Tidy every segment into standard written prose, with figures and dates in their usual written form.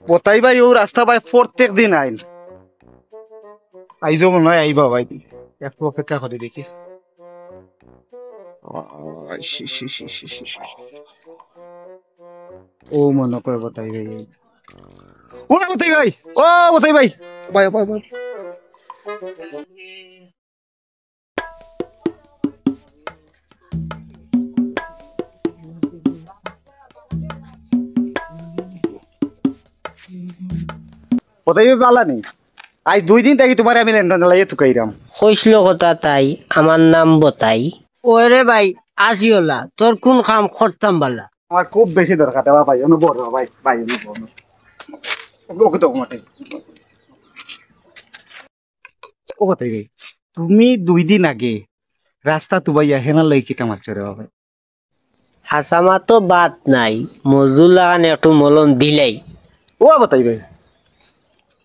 পতাই ভাই ও রাস্তা ভাই প্রত্যেক দিন আইন আইজ মনে হয় আইবা ভাই একটু অপেক্ষা করে দেখি ও মনে করে পতাই ভাই ও না পতাই ভাই ও পতাই ভাই ভাই ভাই ভাই পতাই ভাই পালা নেই আজ 2 দিন থাকি তোমার আমি লেনদেন লাইয়ে তুকাইরাম কইছিল কথা তাই আমার নাম বতাই ওরে ভাই আজিওলা তোর কোন কাম করতাম বালা আমার খুব বেশি দরকার দেওয়া ভাই অনুভব ভাই ভাই অনুভব ওকে তো মাঠে ও কথাই ভাই তুমি 2 দিন আগে রাস্তা তুবাইয়া হেনা লই কিতা মারছ রে ভাই হাসামা তো বাত নাই মজুর লাগান একটু মলম দিলাই ও বতাই ভাই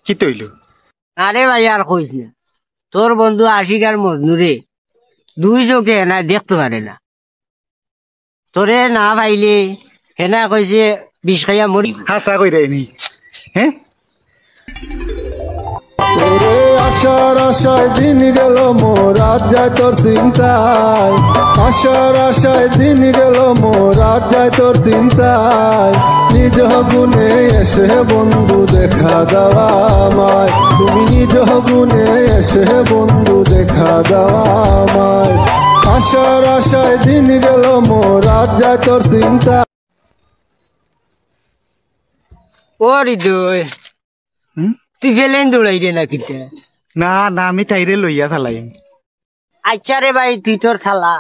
কি তৈল আরে ভাই আর কইস না তোর বন্ধু আশিক আর মজনুরে 2 চোখে না দেখতে পারে না তোরে না পাইলে হেনা কইছে 20 খাইয়া মরি হাসা কই নি হ্যাঁ তোরে আশার আশায় দিন গেল মোর রাত যায় তোর চিন্তায় আশার আশায় দিন গেল মোর রাত যায় তোর চিন্তায় নিজ গুণে এসে বন্ধু দেখা দেওয়া আমায় তুমি নিজ গুণে এসে বন্ধু দেখা দেওয়া আমায় আশার আশায় দিন গেল মোর রাত যায় তোর চিন্তা ও হৃদয় তুই ফেলেন দৌড়াই রে না কিতে না না আমি তাইরে লইয়া থালাই আচ্ছা রে ভাই তুই তোর ছালা